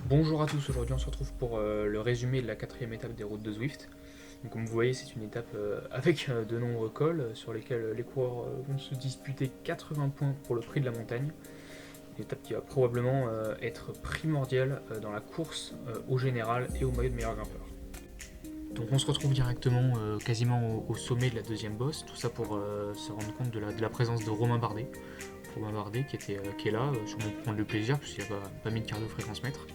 Bonjour à tous, aujourd'hui on se retrouve pour le résumé de la quatrième étape des routes de Zwift. Donc, comme vous voyez, c'est une étape avec de nombreux cols sur lesquels les coureurs vont se disputer 80 points pour le prix de la montagne. Une étape qui va probablement être primordiale dans la course au général et au maillot de meilleur grimpeur. Donc on se retrouve directement quasiment au sommet de la deuxième bosse, tout ça pour se rendre compte de la présence de Romain Bardet. Romain Bardet qui est là, sûrement pour prendre le plaisir, puisqu'il n'a pas mis de cardio-fréquence mètre.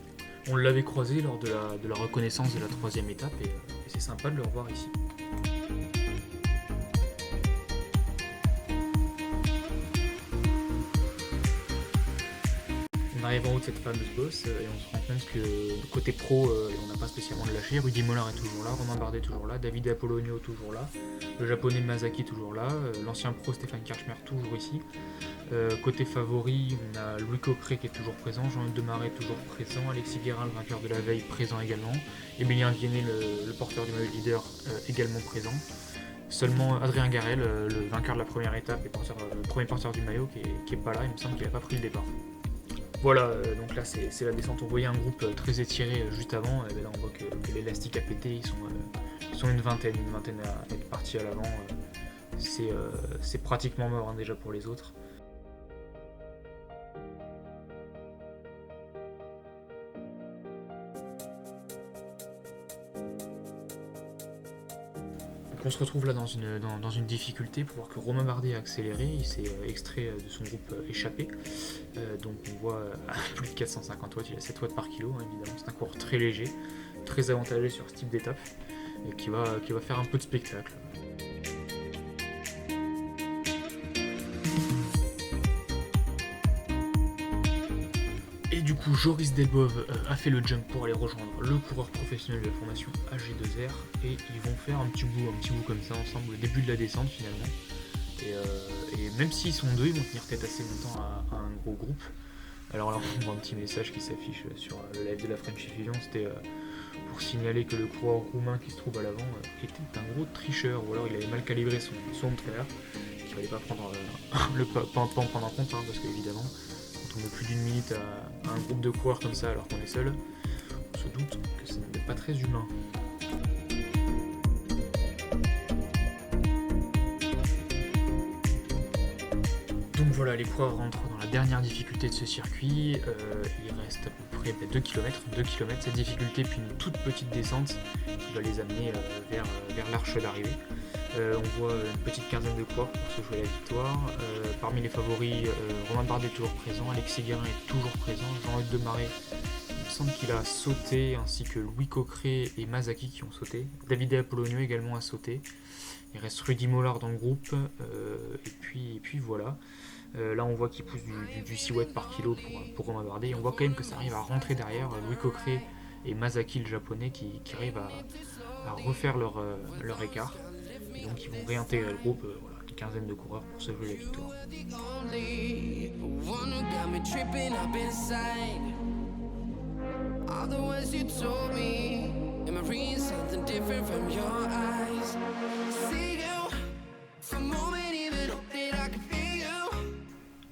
On l'avait croisé lors de la reconnaissance de la troisième étape et c'est sympa de le revoir ici. On arrive en haut de cette fameuse bosse et on se rend compte que côté pro, on n'a pas spécialement de lâcher. Rudy Mollard est toujours là, Romain Bardet toujours là, David Apollonio toujours là, le japonais Masaki toujours là, l'ancien pro Stéphane Kirchmer toujours ici. Côté favori, on a Louis Coqueret qui est toujours présent, Jean-Luc Demaret toujours présent, Alexis Guérin, le vainqueur de la veille, présent également, Emilien Vianney, le porteur du maillot leader, également présent. Seulement Adrien Garel, le vainqueur de la première étape et le premier porteur du maillot, qui est pas là, il me semble qu'il n'a pas pris le départ. Voilà, donc là c'est la descente. On voyait un groupe très étiré juste avant, et là on voit que l'élastique a pété, ils sont une vingtaine à être partis à l'avant. C'est pratiquement mort déjà pour les autres. Donc on se retrouve là dans une difficulté pour voir que Romain Bardet a accéléré, il s'est extrait de son groupe échappé. Donc on voit à plus de 450 watts, il a 7 watts par kilo, hein, évidemment. C'est un coureur très léger, très avantagé sur ce type d'étape, et qui va faire un peu de spectacle. Et du coup, Joris Delbove a fait le jump pour aller rejoindre le coureur professionnel de la formation AG2R et ils vont faire un petit bout comme ça ensemble au début de la descente finalement. Et même s'ils sont deux, ils vont tenir tête assez longtemps à un gros groupe. Alors là, on voit un petit message qui s'affiche sur le live de la French Fusion, c'était pour signaler que le coureur roumain qui se trouve à l'avant était un gros tricheur, ou alors il avait mal calibré son trailer, qu'il fallait pas prendre pas en prendre en compte, hein, parce qu'évidemment, quand on met plus d'une minute à un groupe de coureurs comme ça alors qu'on est seul, on se doute que ce n'est pas très humain. Donc voilà, les coureurs rentrent dans la dernière difficulté de ce circuit. Il reste à peu près 2 km cette difficulté, puis une toute petite descente qui va les amener vers l'arche d'arrivée. On voit une petite quinzaine de coureurs pour se jouer la victoire. Parmi les favoris, Romain Bardet est toujours présent, Alexis Guérin est toujours présent, Jean-Luc Demaret, il me semble qu'il a sauté, ainsi que Louis Coqueret et Masaki qui ont sauté. David Apollonio également a sauté. Il reste Rudy Mollard dans le groupe, et puis voilà. Là on voit qu'il pousse du 6 watts par kilo pour Romain Bardet, et on voit quand même que ça arrive à rentrer derrière Louis Coqueret et Masaki le japonais qui arrivent à refaire leur écart. Et donc ils vont réintégrer le groupe, voilà, une quinzaine de coureurs pour se jouer la victoire.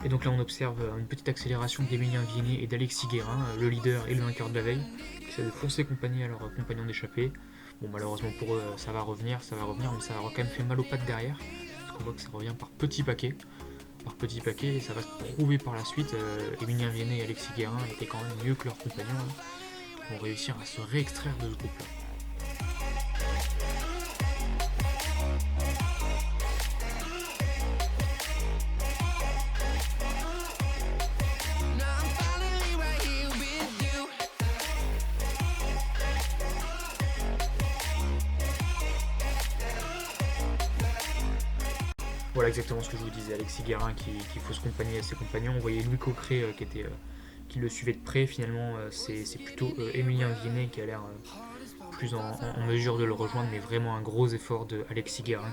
Et donc là on observe une petite accélération d'Emilien Vianney et d'Alexis Guérin, le leader et le vainqueur de la veille, qui essaient de foncer compagnie à leurs compagnons d'échappée. Bon, malheureusement pour eux ça va revenir, mais ça leur a quand même fait mal aux pattes derrière, parce qu'on voit que ça revient par petits paquets, et ça va se prouver par la suite. Emilien Vianney et Alexis Guérin étaient quand même mieux que leurs compagnons, hein, vont réussir à se réextraire de ce groupe-là. Voilà exactement ce que je vous disais, Alexis Guérin qui faut se compagner à ses compagnons. On voyait Louis Coqueret qui le suivait de près. Finalement, c'est plutôt Emilien Vianney qui a l'air plus en mesure de le rejoindre, mais vraiment un gros effort de Alexis Guérin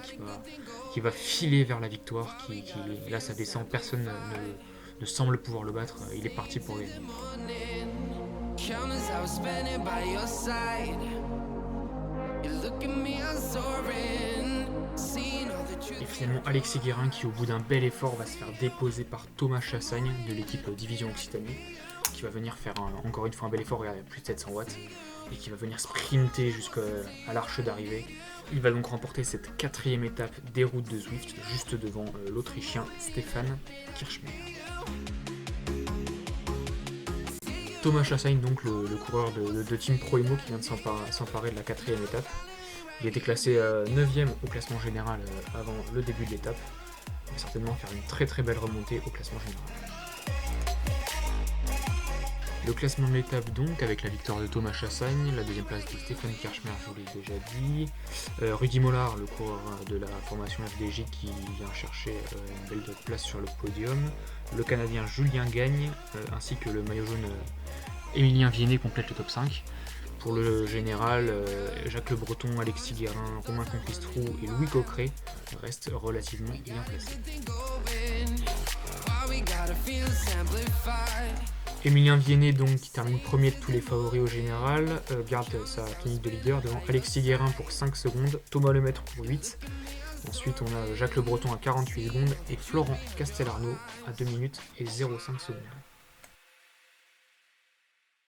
qui va filer vers la victoire. Là, ça descend, personne ne semble pouvoir le battre. Il est parti pour gagner. Et finalement Alexis Guérin qui au bout d'un bel effort va se faire déposer par Thomas Chassagne de l'équipe Division Occitanie, qui va venir faire encore une fois un bel effort à plus de 700 watts et qui va venir sprinter jusqu'à l'arche d'arrivée. Il va donc remporter cette 4e étape des routes de Zwift, juste devant l'Autrichien Stefan Kirchmayr. Thomas Chassagne, donc le coureur de Team Pro-Emo qui vient de s'emparer de la 4e étape. Il était classé 9e au classement général avant le début de l'étape. Il va certainement faire une très très belle remontée au classement général. Le classement de l'étape donc, avec la victoire de Thomas Chassagne, la 2e place de Stefan Kirchmayr, je vous l'ai déjà dit, Rudy Mollard, le coureur de la formation FDJ qui vient chercher une belle place sur le podium, le Canadien Julien Gagne, ainsi que le maillot jaune Émilien Vianney complète le top 5. Pour le général, Jacques Le Breton, Alexis Guérin, Romain Compistrou et Louis Coqueret restent relativement bien placés. Émilien Vianney, donc, qui termine premier de tous les favoris au général, garde sa clinique de leader devant Alexis Guérin pour 5 secondes, Thomas Lemaitre pour 8. Ensuite, on a Jacques Le Breton à 48 secondes et Florent Castellarno à 2 minutes et 0,5 secondes.